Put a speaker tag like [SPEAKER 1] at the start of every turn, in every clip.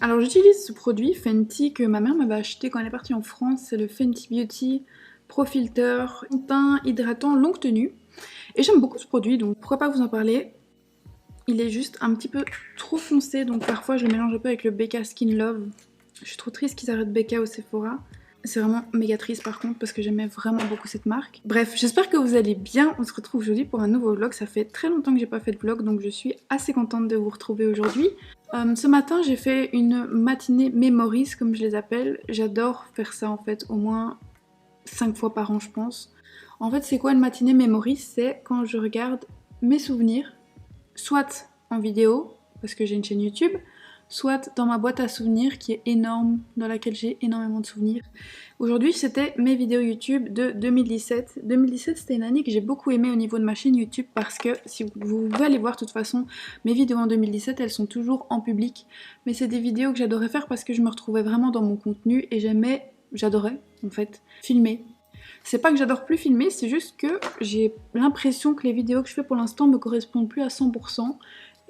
[SPEAKER 1] Alors j'utilise ce produit Fenty que ma mère m'avait acheté quand elle est partie en France, c'est le Fenty Beauty Pro Filter teint hydratant longue tenue. Et j'aime beaucoup ce produit, donc pourquoi pas vous en parler. Il est juste un petit peu trop foncé, donc parfois je le mélange un peu avec le Becca Skin Love. Je suis trop triste qu'ils arrêtent Becca au Sephora. C'est vraiment méga triste par contre parce que j'aimais vraiment beaucoup cette marque. Bref, j'espère que vous allez bien. On se retrouve aujourd'hui pour un nouveau vlog. Ça fait très longtemps que j'ai pas fait de vlog, donc je suis assez contente de vous retrouver aujourd'hui. Ce matin, j'ai fait une matinée Memories, comme je les appelle. J'adore faire ça en fait, au moins 5 fois par an je pense. En fait, c'est quoi une matinée Memories? C'est quand je regarde mes souvenirs, soit en vidéo, parce que j'ai une chaîne YouTube, soit dans ma boîte à souvenirs qui est énorme, dans laquelle j'ai énormément de souvenirs. Aujourd'hui, c'était mes vidéos YouTube de 2017. 2017, c'était une année que j'ai beaucoup aimée au niveau de ma chaîne YouTube parce que, si vous pouvez aller voir de toute façon, mes vidéos en 2017, elles sont toujours en public. Mais c'est des vidéos que j'adorais faire parce que je me retrouvais vraiment dans mon contenu et j'adorais en fait, filmer. C'est pas que j'adore plus filmer, c'est juste que j'ai l'impression que les vidéos que je fais pour l'instant me correspondent plus à 100%.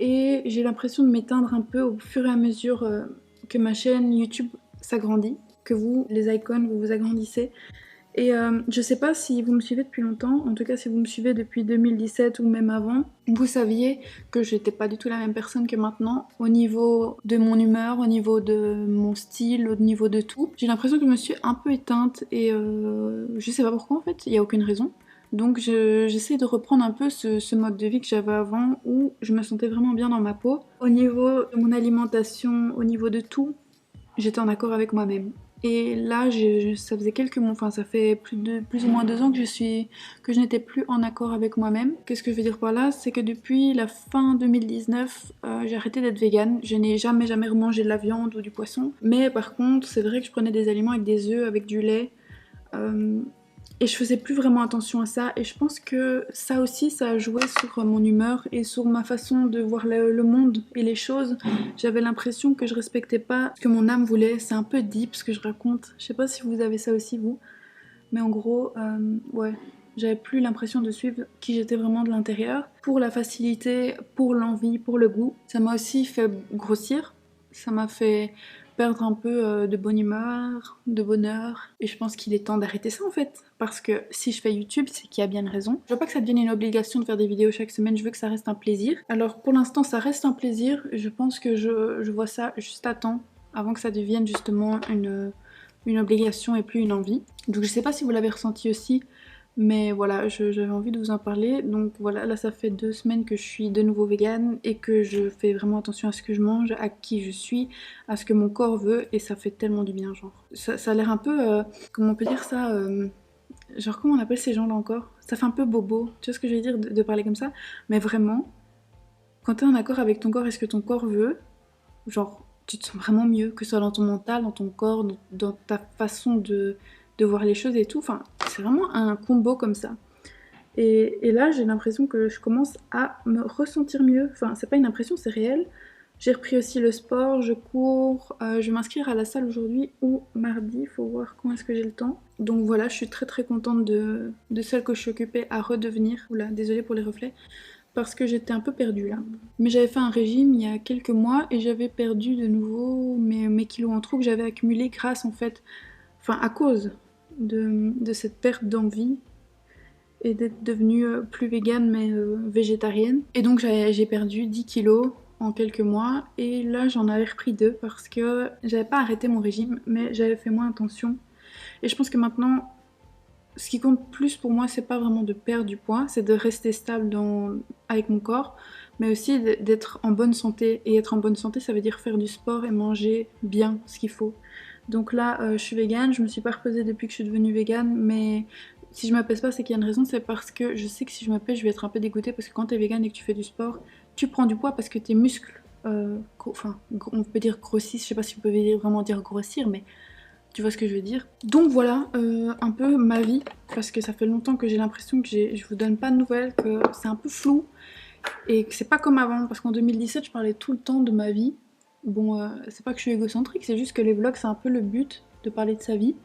[SPEAKER 1] Et j'ai l'impression de m'éteindre un peu au fur et à mesure que ma chaîne YouTube s'agrandit, que vous, les icônes, vous vous agrandissez. Et je sais pas si vous me suivez depuis longtemps, en tout cas si vous me suivez depuis 2017 ou même avant, vous saviez que j'étais pas du tout la même personne que maintenant, au niveau de mon humeur, au niveau de mon style, au niveau de tout. J'ai l'impression que je me suis un peu éteinte et je sais pas pourquoi en fait, il y a aucune raison. Donc j'essaie de reprendre un peu ce mode de vie que j'avais avant où je me sentais vraiment bien dans ma peau. Au niveau de mon alimentation, au niveau de tout, j'étais en accord avec moi-même. Et là, ça faisait quelques mois, enfin ça fait plus ou moins 2 ans que je n'étais plus en accord avec moi-même. Qu'est-ce que je veux dire par là? C'est que depuis la fin 2019, j'ai arrêté d'être végane. Je n'ai jamais remangé de la viande ou du poisson. Mais par contre, c'est vrai que je prenais des aliments avec des œufs, avec du lait. Et je faisais plus vraiment attention à ça et je pense que ça aussi ça a joué sur mon humeur et sur ma façon de voir le monde et les choses. J'avais l'impression que je respectais pas ce que mon âme voulait, c'est un peu deep ce que je raconte, je sais pas si vous avez ça aussi vous, mais en gros ouais, j'avais plus l'impression de suivre qui j'étais vraiment de l'intérieur. Pour la facilité, pour l'envie, pour le goût, ça m'a aussi fait grossir, ça m'a fait perdre un peu de bonne humeur, de bonheur. Et je pense qu'il est temps d'arrêter ça en fait. Parce que si je fais YouTube, c'est qu'il y a bien une raison. Je veux pas que ça devienne une obligation de faire des vidéos chaque semaine, je veux que ça reste un plaisir. Alors pour l'instant ça reste un plaisir, je pense que je vois ça juste à temps, avant que ça devienne justement une obligation et plus une envie. Donc je sais pas si vous l'avez ressenti aussi, mais voilà, j'avais envie de vous en parler. Donc voilà, là ça fait 2 semaines que je suis de nouveau végane et que je fais vraiment attention à ce que je mange, à qui je suis, à ce que mon corps veut et ça fait tellement du bien genre. Ça a l'air un peu, comment on peut dire ça, genre comment on appelle ces gens là encore? Ça fait un peu bobo, tu vois ce que je veux dire de parler comme ça? Mais vraiment, quand t'es en accord avec ton corps et ce que ton corps veut, genre tu te sens vraiment mieux, que ce soit dans ton mental, dans ton corps, dans ta façon de voir les choses et tout. Enfin, c'est vraiment un combo comme ça. Et là, j'ai l'impression que je commence à me ressentir mieux. Enfin, c'est pas une impression, c'est réel. J'ai repris aussi le sport, je cours, je vais m'inscrire à la salle aujourd'hui ou mardi, faut voir quand est-ce que j'ai le temps. Donc voilà, je suis très contente de celle que je suis occupée à redevenir. Oula, désolée pour les reflets. Parce que j'étais un peu perdue là. Mais j'avais fait un régime il y a quelques mois et j'avais perdu de nouveau mes kilos en trop que j'avais accumulés grâce en fait, enfin à cause de cette perte d'envie et d'être devenue plus végane mais végétarienne. Et donc j'ai perdu 10 kilos en quelques mois et là j'en avais repris 2 parce que j'avais pas arrêté mon régime mais j'avais fait moins attention. Et je pense que maintenant, ce qui compte plus pour moi, c'est pas vraiment de perdre du poids, c'est de rester stable avec mon corps, mais aussi d'être en bonne santé. Et être en bonne santé, ça veut dire faire du sport et manger bien ce qu'il faut. Donc là, je suis végane, je me suis pas repesée depuis que je suis devenue végane, mais si je me pèse pas, c'est qu'il y a une raison, c'est parce que je sais que si je me pèse, je vais être un peu dégoûtée parce que quand t'es végane et que tu fais du sport, tu prends du poids parce que tes muscles, enfin, on peut dire grossissent, je sais pas si vous pouvez vraiment dire grossir, mais tu vois ce que je veux dire? Donc voilà, un peu ma vie, parce que ça fait longtemps que j'ai l'impression que je vous donne pas de nouvelles, que c'est un peu flou, et que c'est pas comme avant, parce qu'en 2017 je parlais tout le temps de ma vie. Bon, c'est pas que je suis égocentrique, c'est juste que les vlogs c'est un peu le but, de parler de sa vie,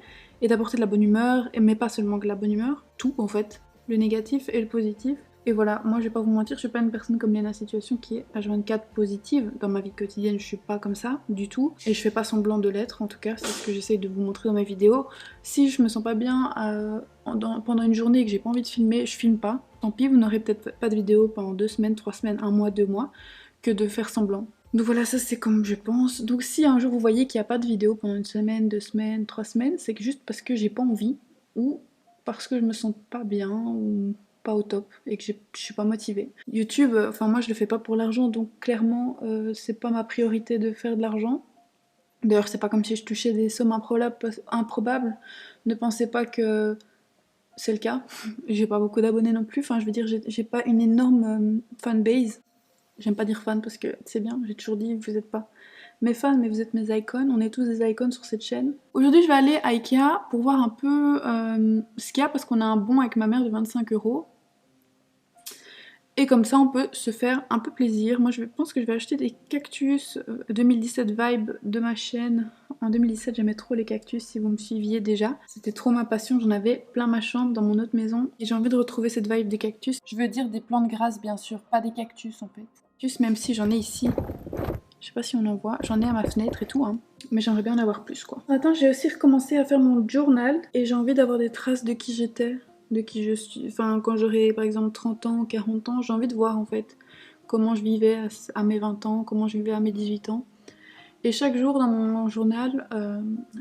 [SPEAKER 1] et d'apporter de la bonne humeur, mais pas seulement de la bonne humeur, tout en fait. le négatif et le positif. Et voilà, moi je vais pas vous mentir, je suis pas une personne comme Léna Situation qui est H24 positive. Dans ma vie quotidienne, je suis pas comme ça du tout. Et je fais pas semblant de l'être, en tout cas, c'est ce que j'essaye de vous montrer dans mes vidéos. Si je me sens pas bien pendant une journée et que j'ai pas envie de filmer, je filme pas. Tant pis, vous n'aurez peut-être pas de vidéo pendant 2 semaines, 3 semaines, 1 mois, 2 mois, que de faire semblant. Donc voilà, ça c'est comme je pense. Donc si un jour vous voyez qu'il n'y a pas de vidéo pendant 1 semaine, 2 semaines, 3 semaines, c'est que juste parce que j'ai pas envie ou parce que je me sens pas bien ou pas au top et que je suis pas motivée. YouTube, enfin moi je le fais pas pour l'argent, donc clairement c'est pas ma priorité de faire de l'argent. D'ailleurs c'est pas comme si je touchais des sommes improbables. Ne pensez pas que c'est le cas. J'ai pas beaucoup d'abonnés non plus, enfin je veux dire j'ai pas une énorme fanbase. J'aime pas dire fan parce que c'est bien, j'ai toujours dit vous êtes pas mes fans mais vous êtes mes icônes, on est tous des icônes sur cette chaîne. Aujourd'hui je vais aller à Ikea pour voir un peu ce qu'il y a parce qu'on a un bon avec ma mère de 25 €. Et comme ça on peut se faire un peu plaisir. Moi je pense que je vais acheter des cactus 2017 vibe de ma chaîne. En 2017 j'aimais trop les cactus si vous me suiviez déjà. C'était trop ma passion, j'en avais plein ma chambre dans mon autre maison. Et j'ai envie de retrouver cette vibe des cactus. Je veux dire des plantes grasses bien sûr, pas des cactus en fait. Juste même si j'en ai ici. Je sais pas si on en voit, j'en ai à ma fenêtre et tout hein. Mais j'aimerais bien en avoir plus quoi. Attends, j'ai aussi recommencé à faire mon journal. Et j'ai envie d'avoir des traces de qui j'étais. De qui je suis, enfin quand j'aurai par exemple 30 ans, 40 ans, j'ai envie de voir en fait comment je vivais à mes 20 ans, comment je vivais à mes 18 ans. Et chaque jour dans mon journal,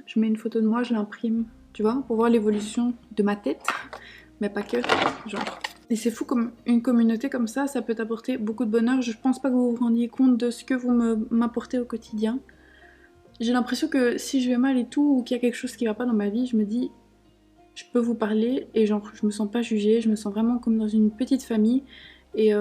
[SPEAKER 1] je mets une photo de moi, je l'imprime, tu vois, pour voir l'évolution de ma tête, mais pas que, genre. Et c'est fou comme une communauté comme ça peut t'apporter beaucoup de bonheur. Je pense pas que vous vous rendiez compte de ce que vous m'apportez au quotidien. J'ai l'impression que si je vais mal et tout, ou qu'il y a quelque chose qui va pas dans ma vie, je me dis je peux vous parler et genre je me sens pas jugée, je me sens vraiment comme dans une petite famille et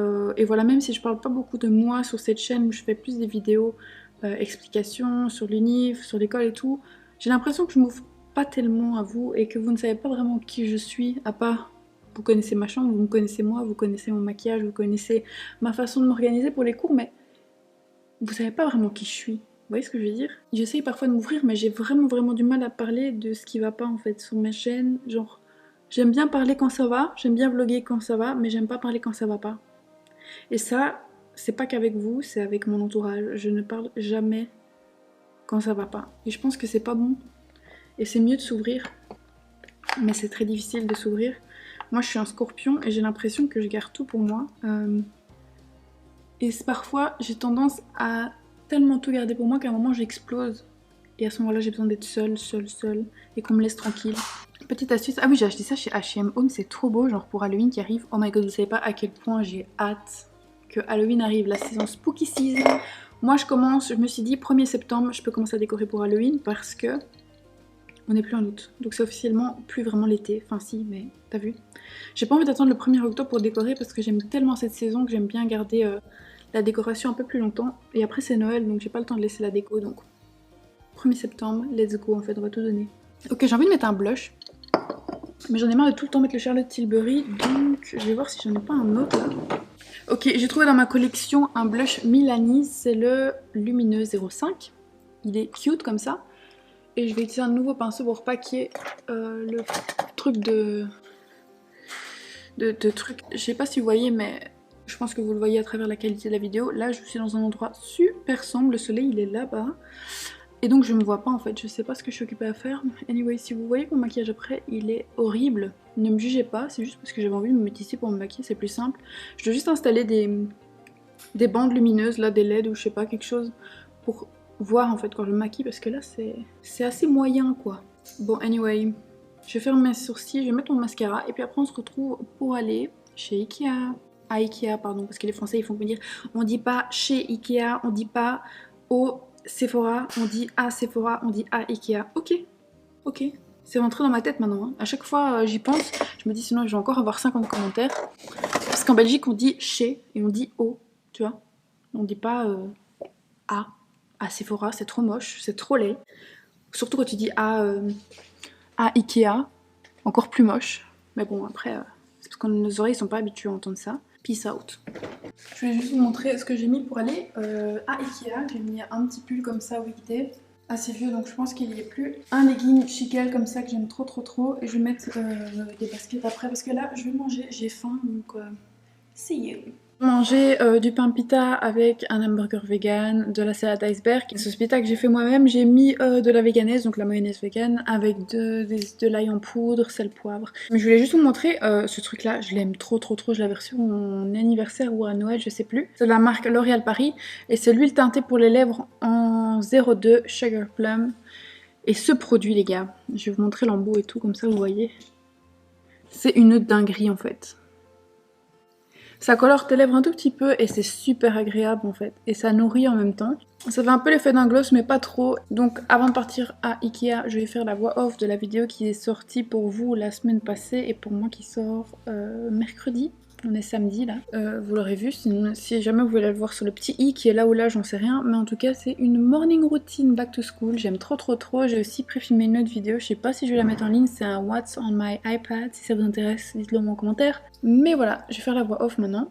[SPEAKER 1] voilà, même si je parle pas beaucoup de moi sur cette chaîne où je fais plus des vidéos explications sur l'unif, sur l'école et tout, j'ai l'impression que je m'ouvre pas tellement à vous et que vous ne savez pas vraiment qui je suis à part vous connaissez ma chambre, vous me connaissez moi, vous connaissez mon maquillage, vous connaissez ma façon de m'organiser pour les cours, mais vous savez pas vraiment qui je suis. Vous voyez ce que je veux dire? J'essaye parfois de m'ouvrir, mais j'ai vraiment du mal à parler de ce qui va pas en fait sur mes chaînes. Genre, j'aime bien parler quand ça va, j'aime bien vlogger quand ça va, mais j'aime pas parler quand ça va pas. Et ça, c'est pas qu'avec vous, c'est avec mon entourage. Je ne parle jamais quand ça va pas. Et je pense que c'est pas bon. Et c'est mieux de s'ouvrir. Mais c'est très difficile de s'ouvrir. Moi, je suis un scorpion et j'ai l'impression que je garde tout pour moi. Et parfois, j'ai tendance à tellement tout garder pour moi qu'à un moment j'explose. Et à ce moment-là, j'ai besoin d'être seule, et qu'on me laisse tranquille. Petite astuce, ah oui, j'ai acheté ça chez H&M Home, c'est trop beau, genre pour Halloween qui arrive. Oh my god, vous savez pas à quel point j'ai hâte que Halloween arrive, la saison spooky season. Moi, je me suis dit 1er septembre, je peux commencer à décorer pour Halloween parce que on est plus en août. Donc c'est officiellement plus vraiment l'été. Enfin si, mais t'as vu. J'ai pas envie d'attendre le 1er octobre pour décorer parce que j'aime tellement cette saison que j'aime bien garder la décoration un peu plus longtemps. Et après c'est Noël, donc j'ai pas le temps de laisser la déco. Donc 1er septembre, let's go en fait, on va tout donner. Ok, j'ai envie de mettre un blush. Mais j'en ai marre de tout le temps mettre le Charlotte Tilbury, donc je vais voir si j'en ai pas un autre là. Ok, j'ai trouvé dans ma collection un blush Milani, c'est le Lumineux 05. Il est cute comme ça. Et je vais utiliser un nouveau pinceau pour pas qu'il y ait le truc de truc. Je sais pas si vous voyez, mais je pense que vous le voyez à travers la qualité de la vidéo. Là, je suis dans un endroit super sombre, le soleil il est là-bas. Et donc je me vois pas en fait, je sais pas ce que je suis occupée à faire. Anyway, si vous voyez que mon maquillage après il est horrible, ne me jugez pas, c'est juste parce que j'avais envie de me mettre ici pour me maquiller, c'est plus simple. Je dois juste installer des bandes lumineuses, là, des LED ou je sais pas, quelque chose pour voir en fait quand je me maquille parce que là c'est assez moyen quoi. Bon anyway, je vais faire mes sourcils, je vais mettre mon mascara et puis après on se retrouve pour aller chez Ikea. À Ikea pardon, parce que les Français ils font me dire on dit pas chez Ikea, on dit pas au Sephora, on dit à Sephora, on dit à Ikea. Ok, c'est rentré dans ma tête maintenant. Hein. À chaque fois j'y pense, je me dis sinon je vais encore avoir 50 commentaires. Parce qu'en Belgique on dit chez et on dit au, tu vois. On dit pas à Sephora, c'est trop moche, c'est trop laid. Surtout quand tu dis à Ikea, encore plus moche. Mais bon après, c'est parce que nos oreilles sont pas habituées à entendre ça. Peace out. Je vais juste vous montrer ce que j'ai mis pour aller à Ikea. J'ai mis un petit pull comme ça weekday. assez vieux, donc je pense qu'il y ait plus. Un legging chiquel comme ça que j'aime trop trop trop. Et je vais mettre des baskets après parce que là je vais manger, j'ai faim donc see you. Manger du pain pita avec un hamburger vegan, de la salade iceberg. Ce pita que j'ai fait moi-même, j'ai mis de la véganaise, donc la mayonnaise vegan, avec de l'ail en poudre, sel, poivre. Mais je voulais juste vous montrer ce truc là, je l'aime trop trop trop, je l'avais reçu à mon anniversaire ou à Noël, je sais plus. C'est de la marque L'Oréal Paris et c'est l'huile teintée pour les lèvres en 02 Sugar Plum. Et ce produit les gars, je vais vous montrer l'embout et tout, comme ça vous voyez. C'est une dinguerie en fait. Ça colore tes lèvres un tout petit peu et c'est super agréable en fait. Et ça nourrit en même temps. Ça fait un peu l'effet d'un gloss mais pas trop. Donc avant de partir à Ikea, je vais faire la voix off de la vidéo qui est sortie pour vous la semaine passée et pour moi qui sort mercredi. On est samedi là. Vous l'aurez vu, si jamais vous voulez le voir sur le petit i qui est là ou là, j'en sais rien. Mais en tout cas, c'est une morning routine back to school. J'aime trop trop trop. J'ai aussi préfilmé une autre vidéo. Je sais pas si je vais la mettre en ligne. C'est un What's on my iPad. Si ça vous intéresse, dites-le moi en commentaire. Mais voilà, je vais faire la voix off maintenant.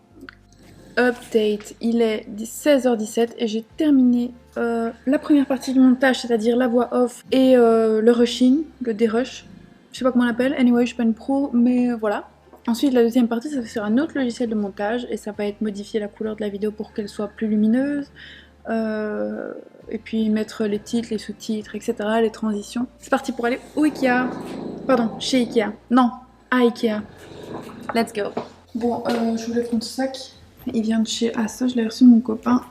[SPEAKER 1] Update, il est 16h17 et j'ai terminé la première partie du montage, c'est-à-dire la voix off et le rushing, le dérush. Je sais pas comment on l'appelle. Anyway, je suis pas une pro, mais voilà. Ensuite, la deuxième partie, ça va sur un autre logiciel de montage et ça va être modifier la couleur de la vidéo pour qu'elle soit plus lumineuse. Et puis mettre les titres, les sous-titres, etc., les transitions. C'est parti pour aller au Ikea. Pardon, chez Ikea. Non, à Ikea. Let's go. Bon, je voulais prendre ce sac. Il vient de chez Assa, je l'ai reçu de mon copain.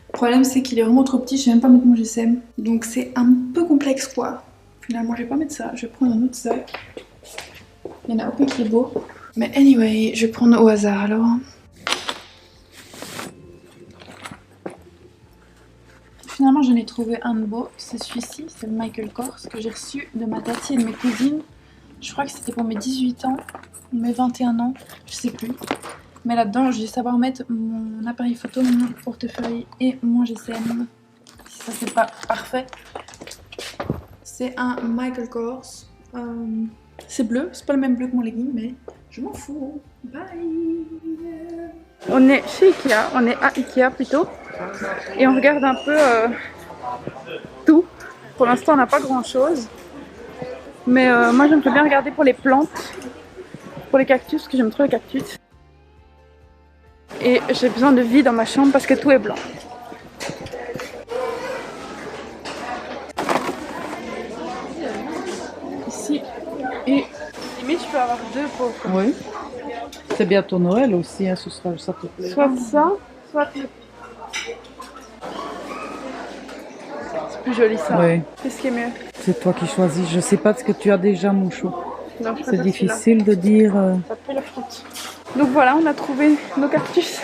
[SPEAKER 1] Le problème, c'est qu'il est vraiment trop petit, je sais même pas mettre mon GSM. Donc c'est un peu complexe quoi. Finalement, je vais pas mettre ça, je vais prendre un autre sac. Il y en a aucun qui est beau. Mais anyway, je vais prendre au hasard alors. Finalement, j'en ai trouvé un de beau, c'est celui-ci, c'est le Michael Kors que j'ai reçu de ma tati et de mes cousines. Je crois que c'était pour mes 18 ans, ou mes 21 ans, je sais plus. Mais là-dedans, je vais savoir mettre mon appareil photo, mon portefeuille et mon GSM. Si ça c'est pas parfait. C'est un Michael Kors. C'est bleu, c'est pas le même bleu que mon legging, mais je m'en fous. Bye. On est chez Ikea, on est à Ikea plutôt. Et on regarde un peu tout. Pour l'instant, on n'a pas grand-chose. Mais moi, j'aimerais bien regarder pour les plantes, pour les cactus, parce que j'aime trop les cactus. Et j'ai besoin de vie dans ma chambre parce que tout est blanc. Ici. Et limite, je peux avoir deux pauvres.
[SPEAKER 2] Oui. C'est bientôt Noël aussi, hein, ce sera, ça te plaît.
[SPEAKER 1] Soit ça, soit... C'est plus joli ça.
[SPEAKER 2] Oui.
[SPEAKER 1] Qu'est-ce qui est mieux?
[SPEAKER 2] C'est toi qui choisis. Je sais pas ce que tu as déjà, mon chou. C'est difficile
[SPEAKER 1] de
[SPEAKER 2] de dire.
[SPEAKER 1] Ça pue la frotte. Donc voilà, on a trouvé nos cactus.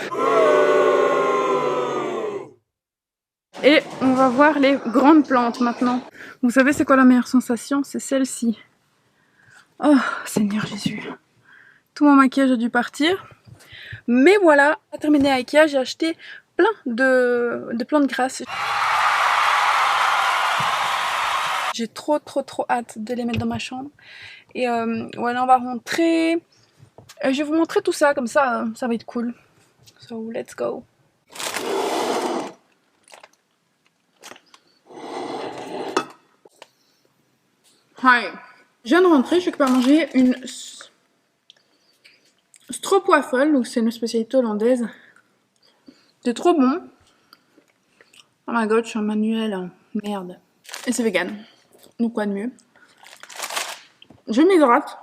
[SPEAKER 1] Et on va voir les grandes plantes maintenant. Vous savez c'est quoi la meilleure sensation? C'est celle-ci. Oh Seigneur Jésus. Tout mon maquillage a dû partir. Mais voilà, à terminer à Ikea, j'ai acheté plein de plantes grasses. J'ai trop hâte de les mettre dans ma chambre. Et voilà, on va rentrer. Je vais vous montrer tout ça, comme ça, ça va être cool. So, let's go. Hi. Je viens de rentrer, je vais pas manger une stroopwafel, donc c'est une spécialité hollandaise. C'est trop bon. Oh my god, je suis un manuel. Merde. Et c'est vegan. Donc quoi de mieux. Je m'hydrate.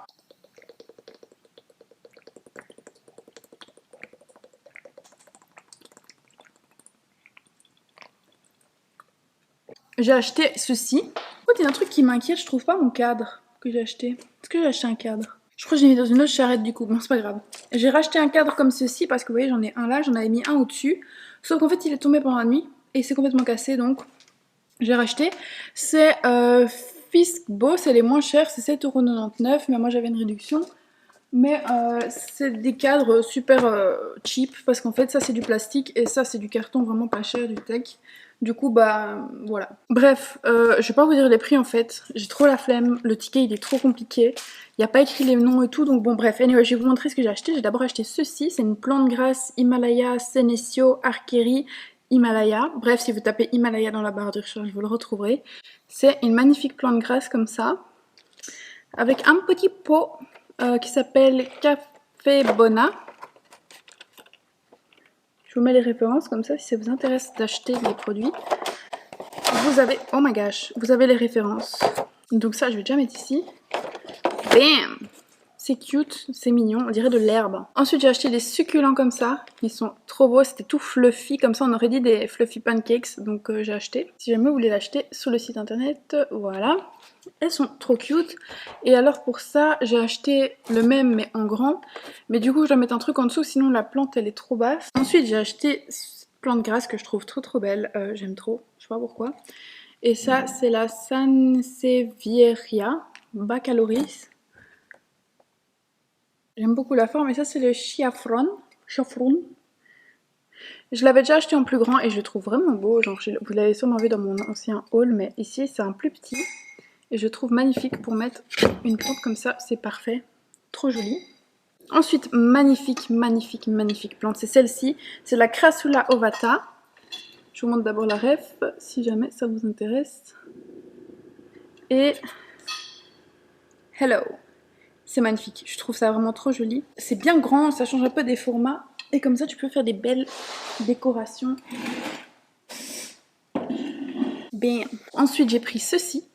[SPEAKER 1] J'ai acheté ceci. Oh, il y a un truc qui m'inquiète, je trouve pas mon cadre que j'ai acheté. Est-ce que j'ai acheté un cadre? Je crois que j'ai mis dans une autre charrette du coup, bon c'est pas grave. J'ai racheté un cadre comme ceci parce que vous voyez j'en ai un là, j'en avais mis un au-dessus. Sauf qu'en fait il est tombé pendant la nuit et c'est complètement cassé donc j'ai racheté. C'est Fiskbo, c'est les moins chers, c'est 7,99 €, mais moi j'avais une réduction. Mais c'est des cadres super cheap parce qu'en fait ça c'est du plastique et ça c'est du carton vraiment pas cher, du tech. Du coup bah voilà. Bref, je vais pas vous dire les prix en fait, j'ai trop la flemme, le ticket il est trop compliqué. Il n'y a pas écrit les noms et tout donc bon bref. Anyway, je vais vous montrer ce que j'ai acheté. J'ai d'abord acheté ceci, c'est une plante grasse Himalaya Senecio Archeri Himalaya. Bref, si vous tapez Himalaya dans la barre de recherche, vous le retrouverez. C'est une magnifique plante grasse comme ça, avec un petit pot qui s'appelle Café Bona. Je vous mets les références comme ça, si ça vous intéresse d'acheter les produits. Vous avez, oh my gosh, vous avez les références. Donc ça, je vais déjà mettre ici. Bam! C'est cute, c'est mignon, on dirait de l'herbe. Ensuite, j'ai acheté des succulents comme ça. Ils sont trop beaux, c'était tout fluffy. Comme ça, on aurait dit des fluffy pancakes. Donc j'ai acheté. Si jamais vous voulez l'acheter sur le site internet, voilà. Elles sont trop cute. Et alors pour ça, j'ai acheté le même mais en grand. Mais du coup, je dois mettre un truc en dessous, sinon la plante, elle est trop basse. Ensuite, j'ai acheté cette plante grasse que je trouve trop belle. J'aime trop, je sais pas pourquoi. Et ça, c'est la Sansevieria Baccaloris. J'aime beaucoup la forme et ça c'est le Chiafron. Je l'avais déjà acheté en plus grand et je le trouve vraiment beau. Genre, vous l'avez sûrement vu dans mon ancien haul, mais ici c'est un plus petit. Et je le trouve magnifique pour mettre une plante comme ça, c'est parfait. Trop joli. Ensuite, magnifique plante, c'est celle-ci. C'est la Crassula ovata. Je vous montre d'abord la ref, si jamais ça vous intéresse. Et hello! C'est magnifique, je trouve ça vraiment trop joli. C'est bien grand, ça change un peu des formats. Et comme ça, tu peux faire des belles décorations. Bien. Ensuite, j'ai pris ceci.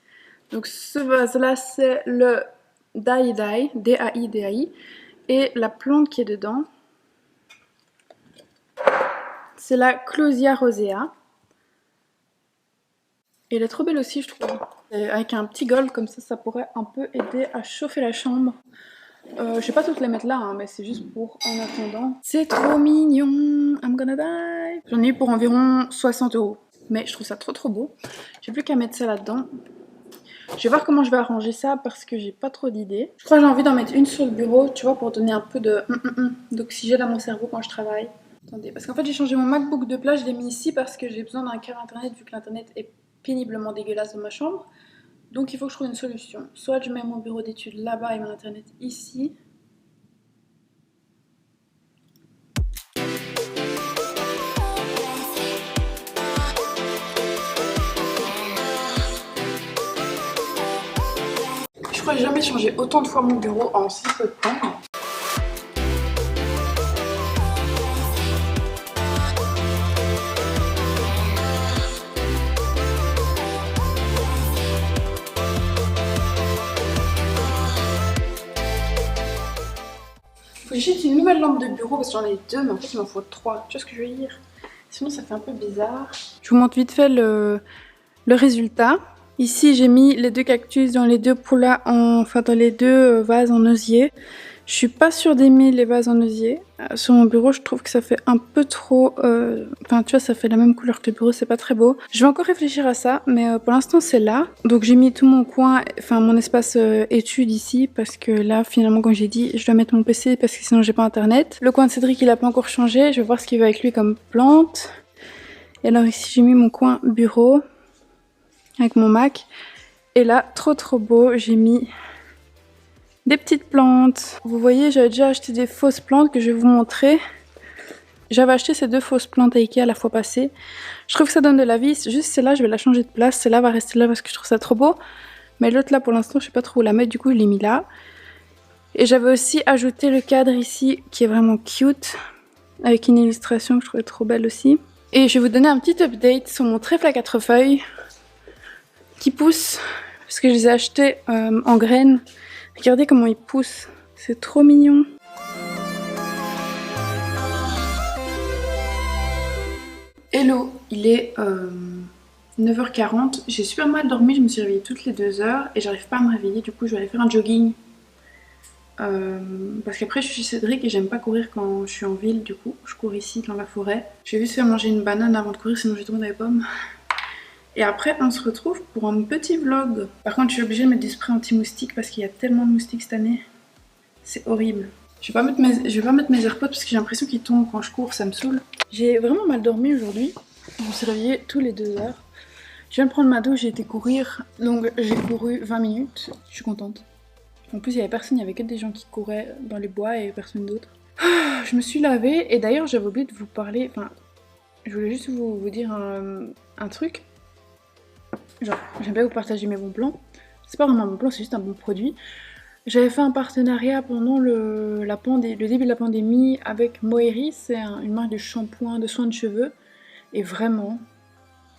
[SPEAKER 1] Donc ce vase-là, c'est le Dai-Dai, D-A-I-D-A-I. Et la plante qui est dedans, c'est la Closia rosea. Et elle est trop belle aussi, je trouve. Et avec un petit gold comme ça pourrait un peu aider à chauffer la chambre. Je vais pas toutes les mettre là, hein, mais c'est juste pour en attendant. C'est trop mignon, I'm gonna die. J'en ai eu pour environ 60 €. Mais je trouve ça trop beau. J'ai plus qu'à mettre ça là-dedans. Je vais voir comment je vais arranger ça parce que j'ai pas trop d'idées. Je crois que j'ai envie d'en mettre une sur le bureau, tu vois, pour donner un peu d'oxygène à mon cerveau quand je travaille. Attendez, parce qu'en fait j'ai changé mon MacBook de place, je l'ai mis ici parce que j'ai besoin d'un câble internet vu que l'internet est péniblement dégueulasse dans ma chambre. Donc il faut que je trouve une solution. Soit je mets mon bureau d'études là-bas et mon internet ici. Je crois que j'ai jamais changé autant de fois mon bureau en si peu de temps. Faut que j'achète une nouvelle lampe de bureau parce que j'en ai deux, mais en fait il m'en faut 3. Tu vois ce que je veux dire? Sinon ça fait un peu bizarre. Je vous montre vite fait le résultat. Ici j'ai mis les deux cactus dans les deux poulas, enfin dans les deux vases en osier. Je suis pas sûre d'aimer les vases en osier. Sur mon bureau, je trouve que ça fait un peu trop... Enfin, tu vois, ça fait la même couleur que le bureau, c'est pas très beau. Je vais encore réfléchir à ça, mais pour l'instant, c'est là. Donc, j'ai mis tout mon coin, enfin, mon espace études ici, parce que là, finalement, comme j'ai dit, je dois mettre mon PC parce que sinon, j'ai pas internet. Le coin de Cédric, il a pas encore changé. Je vais voir ce qu'il veut avec lui comme plante. Et alors, ici, j'ai mis mon coin bureau avec mon Mac. Et là, trop beau, j'ai mis... des petites plantes. Vous voyez, j'avais déjà acheté des fausses plantes que je vais vous montrer. J'avais acheté ces deux fausses plantes à Ikea la fois passée. Je trouve que ça donne de la vie. Juste celle-là, je vais la changer de place. Celle-là va rester là parce que je trouve ça trop beau. Mais l'autre là, pour l'instant, je sais pas trop où la mettre. Du coup, je l'ai mis là. Et j'avais aussi ajouté le cadre ici qui est vraiment cute. Avec une illustration que je trouvais trop belle aussi. Et je vais vous donner un petit update sur mon trèfle à 4 feuilles. Qui pousse. Parce que je les ai achetés en graines. Regardez comment il pousse, c'est trop mignon. Hello, il est 9h40, j'ai super mal dormi, je me suis réveillée toutes les 2 heures et j'arrive pas à me réveiller, du coup je vais aller faire un jogging. Parce qu'après je suis chez Cédric et j'aime pas courir quand je suis en ville, du coup je cours ici dans la forêt. Je vais juste faire manger une banane avant de courir sinon je vais tomber dans les pommes. Et après, on se retrouve pour un petit vlog. Par contre, je suis obligée de mettre du spray anti-moustique parce qu'il y a tellement de moustiques cette année. C'est horrible. Je vais pas mettre mes AirPods parce que j'ai l'impression qu'ils tombent quand je cours, ça me saoule. J'ai vraiment mal dormi aujourd'hui. Je me suis réveillée tous les 2 heures. Je viens de prendre ma douche, j'ai été courir. Donc j'ai couru 20 minutes. Je suis contente. En plus, il y avait personne, il y avait que des gens qui couraient dans les bois et personne d'autre. Je me suis lavée et d'ailleurs, j'avais oublié de vous parler. Enfin, je voulais juste vous dire un truc. Genre, j'aime bien vous partager mes bons plans. C'est pas vraiment un bon plan, c'est juste un bon produit. J'avais fait un partenariat pendant le début de la pandémie avec Moeri, c'est une marque de shampoing, de soins de cheveux. Et vraiment,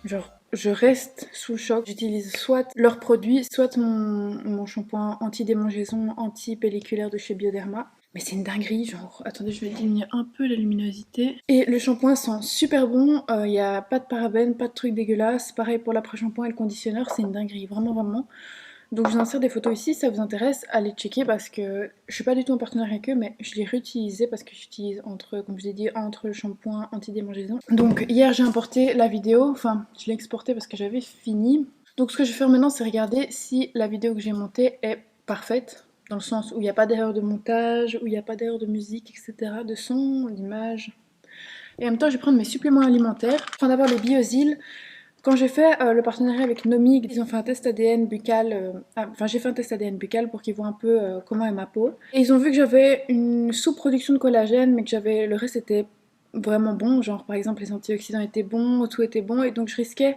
[SPEAKER 1] genre, je reste sous le choc. J'utilise soit leurs produits, soit mon shampoing anti-démangeaison, anti-pelliculaire de chez Bioderma. Mais c'est une dinguerie, genre, attendez, je vais diminuer un peu la luminosité. Et le shampoing sent super bon, il n'y a pas de parabènes, pas de trucs dégueulasses. Pareil pour l'après-shampoing et le conditionneur, c'est une dinguerie, vraiment, vraiment. Donc je vous insère des photos ici, si ça vous intéresse, allez checker parce que je suis pas du tout en partenariat avec eux, mais je l'ai réutilisé parce que j'utilise entre, comme je vous ai dit, entre le shampoing anti-démangeaison. Donc hier j'ai importé la vidéo, enfin je l'ai exportée parce que j'avais fini. Donc ce que je vais faire maintenant c'est regarder si la vidéo que j'ai montée est parfaite, dans le sens où il n'y a pas d'erreur de montage, où il n'y a pas d'erreur de musique, etc., de son, d'image. Et en même temps je vais prendre mes suppléments alimentaires. Je prends d'abord les Biosil. Quand j'ai fait le partenariat avec Nomig, ils ont fait un test ADN buccal, enfin j'ai fait un test ADN buccal pour qu'ils voient un peu comment est ma peau. Et ils ont vu que j'avais une sous-production de collagène, mais que le reste était vraiment bon, genre par exemple les antioxydants étaient bons, tout était bon, et donc je risquais,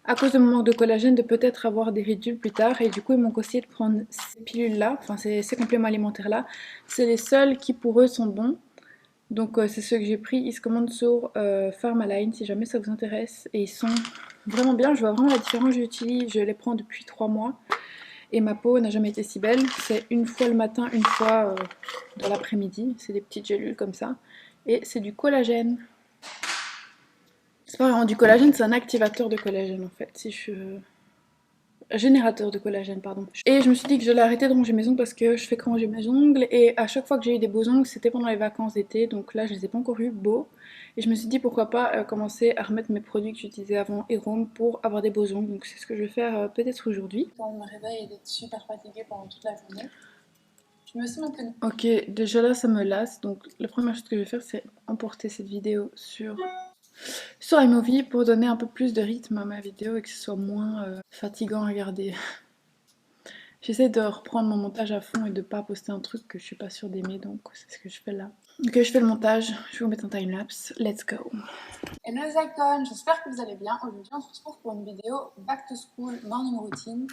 [SPEAKER 1] à cause de mon manque de collagène, de peut-être avoir des ridules plus tard, et du coup ils m'ont conseillé de prendre ces pilules-là, enfin ces compléments alimentaires-là. C'est les seuls qui pour eux sont bons. Donc c'est ceux que j'ai pris, ils se commandent sur Pharmaline si jamais ça vous intéresse. Et ils sont vraiment bien, je vois vraiment la différence, je les prends depuis 3 mois. Et ma peau n'a jamais été si belle, c'est une fois le matin, une fois dans l'après-midi. C'est des petites gélules comme ça. Et c'est du collagène. C'est pas vraiment du collagène, c'est un activateur de collagène en fait. Si je... Générateur de collagène, pardon. Et je me suis dit que j'allais arrêter de ronger mes ongles parce que je fais que ronger mes ongles. Et à chaque fois que j'ai eu des beaux ongles, c'était pendant les vacances d'été. Donc là, je les ai pas encore eu beaux. Et je me suis dit pourquoi pas commencer à remettre mes produits que j'utilisais avant Erom pour avoir des beaux ongles. Donc c'est ce que je vais faire peut-être aujourd'hui. Quand je me réveille et d'être super fatiguée pendant toute la journée, je me sens un peu... Ok, déjà là, ça me lasse. Donc la première chose que je vais faire, c'est emporter cette vidéo sur iMovie pour donner un peu plus de rythme à ma vidéo et que ce soit moins fatigant à regarder. J'essaie de reprendre mon montage à fond et de pas poster un truc que je suis pas sûre d'aimer, donc c'est ce que je fais là. Ok, je fais le montage, je vais vous mettre un timelapse, let's go. Hello les icons, j'espère que vous allez bien. Aujourd'hui on se retrouve pour une vidéo Back to School Morning Routine.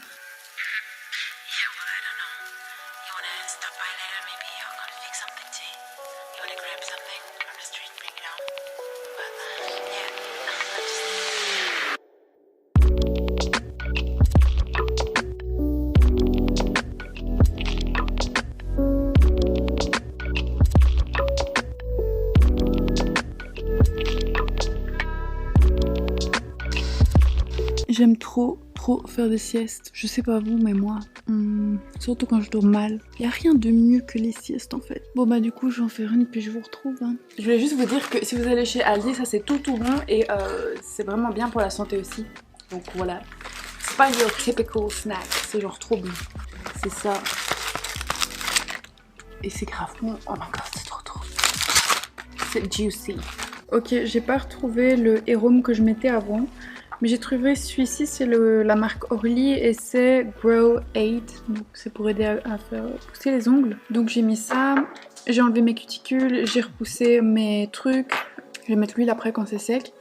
[SPEAKER 1] J'aime trop faire des siestes, je sais pas vous mais moi, surtout quand je dors mal. Y a rien de mieux que les siestes en fait. Bon bah du coup je vais en faire une puis je vous retrouve. Je voulais juste vous dire que si vous allez chez Aldi, ça c'est tout bon et c'est vraiment bien pour la santé aussi. Donc voilà, c'est pas your typical snack, c'est genre trop bon. C'est ça. Et c'est grave bon, oh my god c'est trop. C'est juicy. Ok, j'ai pas retrouvé le Erom que je mettais avant. Mais j'ai trouvé celui-ci, c'est la marque Orly et c'est Grow 8. Donc c'est pour aider à faire pousser les ongles. Donc j'ai mis ça, j'ai enlevé mes cuticules, j'ai repoussé mes trucs. Je vais mettre l'huile après quand c'est sec.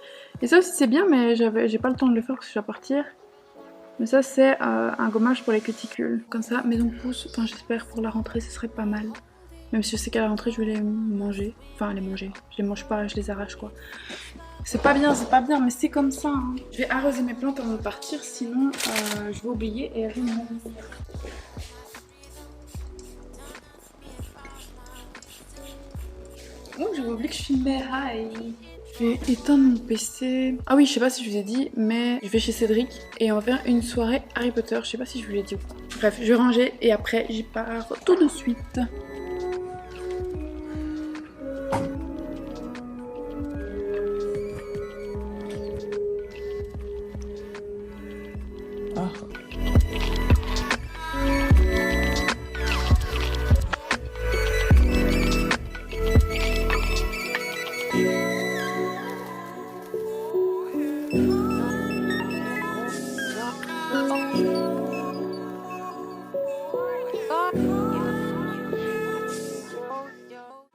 [SPEAKER 1] Et ça aussi c'est bien mais j'ai pas le temps de le faire parce que je dois partir. Mais ça c'est un gommage pour les cuticules. Comme ça mes ongles poussent, enfin j'espère pour la rentrée ce serait pas mal. Même si je sais qu'à la rentrée je vais les manger. Enfin les manger, je les mange pas, je les arrache quoi. C'est pas bien, mais c'est comme ça. Hein. Je vais arroser mes plantes avant de partir, sinon je vais oublier et rien ne va revenir. Oh, j'avais oublié que je filmais. Hi. Je vais éteindre mon PC. Ah oui, je sais pas si je vous ai dit, mais je vais chez Cédric et on va faire une soirée Harry Potter. Je sais pas si je vous l'ai dit ou pas. Bref, je vais ranger et après j'y pars tout de suite.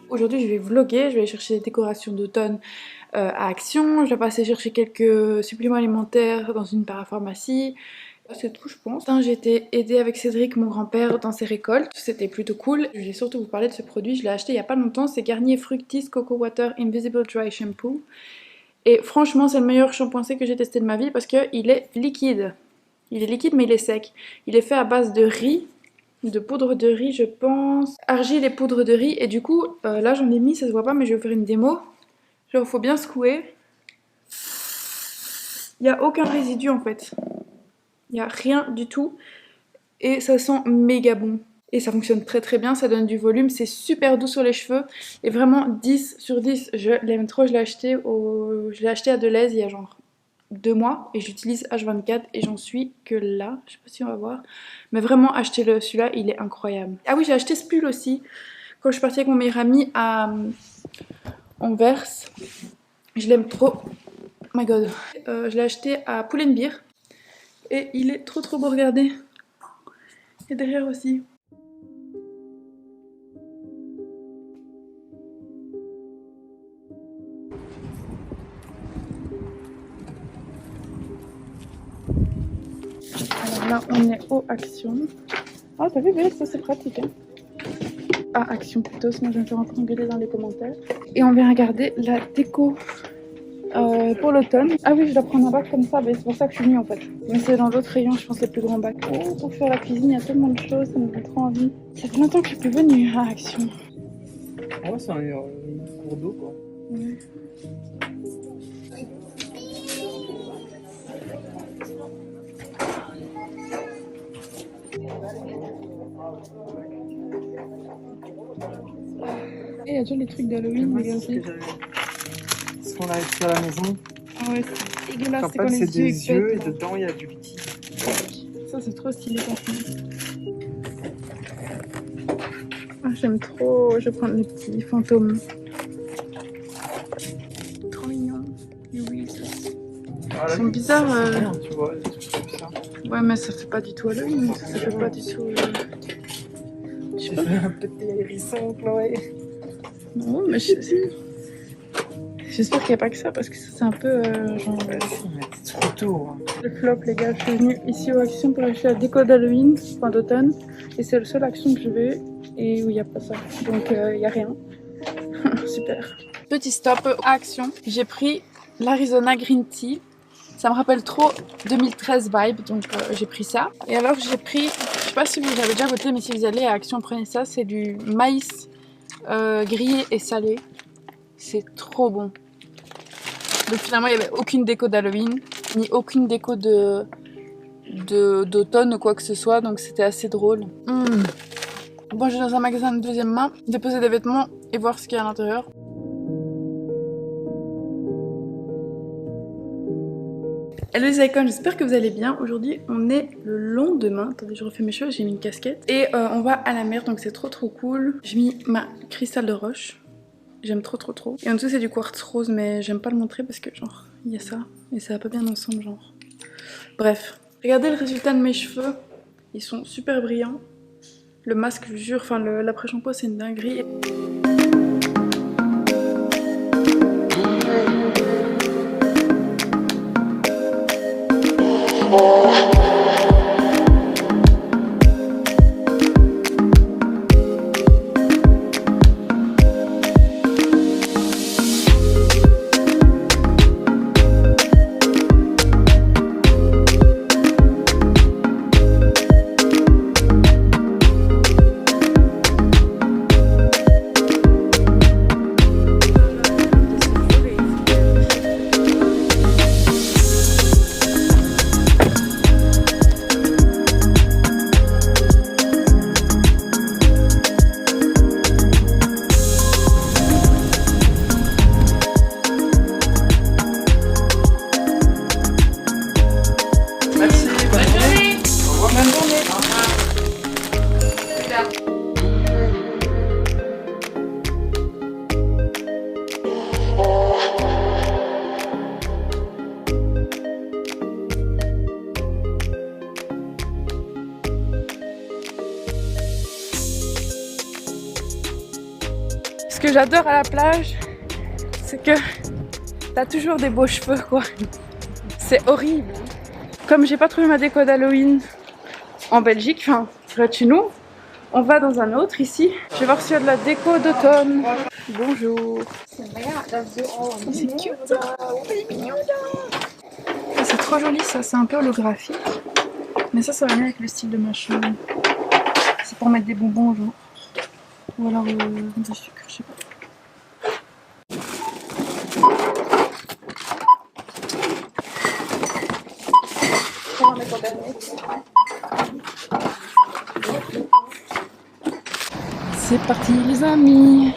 [SPEAKER 1] Aujourd'hui je vais vlogger, je vais aller chercher des décorations d'automne à Action. Je dois passer chercher quelques suppléments alimentaires dans une parapharmacie. C'est tout, je pense. J'ai été aider avec Cédric, mon grand-père, dans ses récoltes. C'était plutôt cool. Je vais surtout vous parler de ce produit. Je l'ai acheté il n'y a pas longtemps. C'est Garnier Fructis Coco Water Invisible Dry Shampoo. Et franchement, c'est le meilleur shampoing sec que j'ai testé de ma vie parce qu'il est liquide. Il est liquide, mais il est sec. Il est fait à base de riz, de poudre de riz, je pense. Argile et poudre de riz. Et du coup, là, j'en ai mis, ça se voit pas, mais je vais vous faire une démo. Genre, il faut bien secouer. Il n'y a aucun résidu en fait. Il n'y a rien du tout. Et ça sent méga bon. Et ça fonctionne très très bien, ça donne du volume, c'est super doux sur les cheveux. Et vraiment 10 sur 10, je l'aime trop. Je l'ai acheté à Deleuze il y a genre 2 mois. Et j'utilise H24 et j'en suis que là. Je sais pas si on va voir. Mais vraiment achetez-le, celui-là il est incroyable. Ah oui, j'ai acheté ce pull aussi. Quand je suis partie avec mon meilleur ami à Anvers. Je l'aime trop. Oh my god. Je l'ai acheté à Pull&Bear. Et il est trop trop beau, regardez. Et derrière aussi. Alors là, on est au Action. Ah, t'as vu, ça c'est pratique. Hein. À Action plutôt, sinon je vais me faire encore engueuler dans les commentaires. Et on vient regarder la déco pour l'automne. Ah oui, je dois prendre un bac comme ça, mais c'est pour ça que je suis venue en fait. Mais c'est dans l'autre rayon, je pense, les plus grands bacs. Oh, pour faire la cuisine, il y a tellement de choses, ça me fait trop envie. Ça fait longtemps que je suis plus venue à Action.
[SPEAKER 3] Ah ouais, c'est un cours d'eau quoi.
[SPEAKER 1] Ouais. Et il y a déjà les trucs d'Halloween, regardez.
[SPEAKER 3] Ce qu'on a ici à la maison.
[SPEAKER 1] Ah ouais, c'est dégueulasse.
[SPEAKER 3] En fait, c'est des yeux et dedans il y a du liquide.
[SPEAKER 1] Ça, c'est trop stylé par contre. Ah, j'aime trop. Je vais prendre les petits fantômes. Trop mignon. Oui, ça.
[SPEAKER 3] Voilà,
[SPEAKER 1] Ils sont bizarres.
[SPEAKER 3] Rien, tu vois, des trucs comme ça.
[SPEAKER 1] Ouais, mais ça fait pas du tout Halloween. Ça fait pas du tout. Je sais pas.
[SPEAKER 3] Un petit hérisson, Chloé.
[SPEAKER 1] Non, mais j'espère qu'il n'y a pas que ça parce que ça c'est un peu genre.
[SPEAKER 3] Tout autour. Hein.
[SPEAKER 1] Le flop, les gars. Je suis venue ici aux Actions pour acheter la déco d'Halloween, fin d'automne. Et c'est le seul Action que je vais et où il n'y a pas ça. Donc il n'y a rien. Super. Petit stop à Action. J'ai pris l'Arizona Green Tea. Ça me rappelle trop 2013 vibe, donc j'ai pris ça. Et alors j'ai pris, je sais pas si vous avez déjà goûté, mais si vous allez à Action, prenez ça. C'est du maïs grillé et salé. C'est trop bon. Donc finalement, il n'y avait aucune déco d'Halloween, ni aucune déco d'automne ou quoi que ce soit, donc c'était assez drôle. Bon, je vais dans un magasin de deuxième main, déposer des vêtements et voir ce qu'il y a à l'intérieur. Hello les icônes, j'espère que vous allez bien. Aujourd'hui on est le lendemain. Attendez, je refais mes cheveux, j'ai mis une casquette. Et on va à la mer, donc c'est trop trop cool. J'ai mis ma cristal de roche. J'aime trop trop trop. Et en dessous c'est du quartz rose, mais j'aime pas le montrer parce que genre il y a ça. Et ça va pas bien ensemble genre. Bref, regardez le résultat de mes cheveux. Ils sont super brillants. Le masque, je vous jure, enfin l'après-shampoing c'est une dinguerie. Ce que j'adore à la plage, c'est que T'as toujours des beaux cheveux quoi. C'est horrible. Comme j'ai pas trouvé ma déco d'Halloween en Belgique, enfin près de chez nous, on va dans un autre ici. Je vais voir s'il y a de la déco d'automne. Bonjour. C'est cute ça. C'est mignon. C'est trop joli ça, c'est un peu holographique. Mais ça va bien avec le style de ma chambre. C'est pour mettre des bonbons genre. Ou alors du sucre, je sais pas. C'est parti les amis.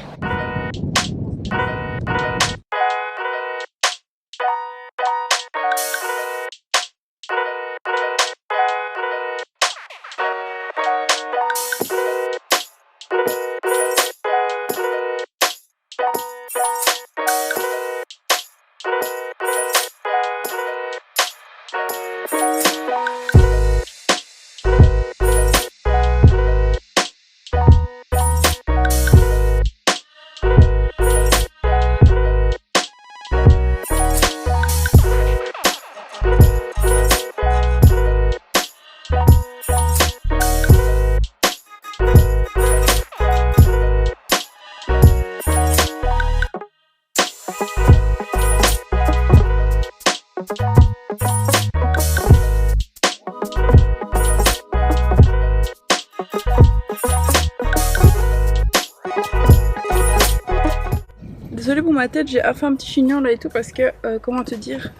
[SPEAKER 1] Désolée pour ma tête, j'ai fait un petit chignon là et tout parce que, comment te dire,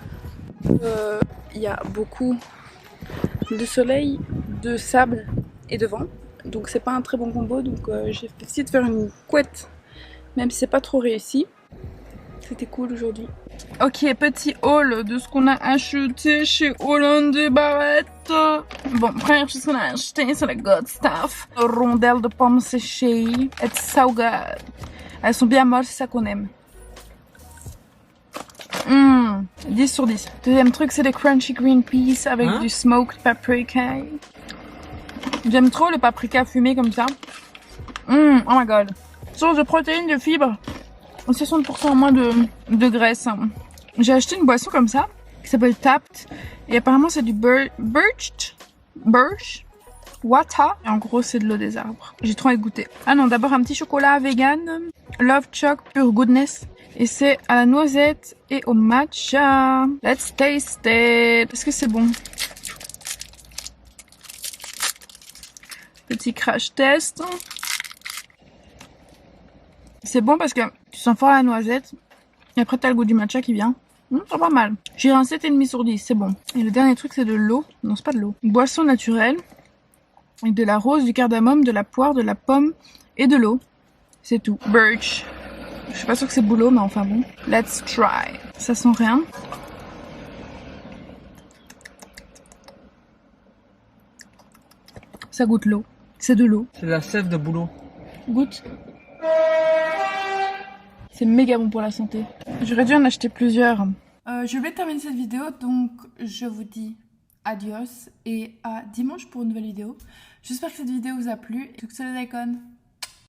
[SPEAKER 1] il y a beaucoup de soleil, de sable et de vent. Donc c'est pas un très bon combo, donc j'ai décidé de faire une couette, même si c'est pas trop réussi. C'était cool aujourd'hui. Ok, petit haul de ce qu'on a acheté chez Holland et Barrett. Bon, première chose qu'on a acheté, c'est la good stuff. Rondelles de pommes séchées. It's so good. Elles sont bien molles, c'est ça qu'on aime. 10 sur 10. Deuxième truc, c'est les crunchy green peas avec du smoked paprika. J'aime trop le paprika fumé comme ça. Oh my god. Source de protéines, de fibres. 60% moins de graisse. J'ai acheté une boisson comme ça, qui s'appelle Tapped. Et apparemment c'est du birch water. Et en gros c'est de l'eau des arbres. J'ai trop envie de goûter. Ah non, d'abord un petit chocolat vegan. Love Choc Pure Goodness. Et c'est à la noisette et au matcha. Let's taste it. Est-ce que c'est bon? Petit crash test. C'est bon parce que tu sens fort la noisette. Et après t'as le goût du matcha qui vient. C'est pas mal. J'ai un 7,5 sur 10, c'est bon. Et le dernier truc c'est de l'eau. Non, c'est pas de l'eau. Boisson naturelle. Avec de la rose, du cardamome, de la poire, de la pomme et de l'eau. C'est tout. Birch. Je suis pas sûre que c'est boulot, mais enfin bon. Let's try. Ça sent rien. Ça goûte l'eau. C'est de l'eau.
[SPEAKER 3] C'est la sève de boulot.
[SPEAKER 1] Goûte. C'est méga bon pour la santé. J'aurais dû en acheter plusieurs. Je vais terminer cette vidéo, donc je vous dis adios et à dimanche pour une nouvelle vidéo. J'espère que cette vidéo vous a plu. Tout que c'est les icônes.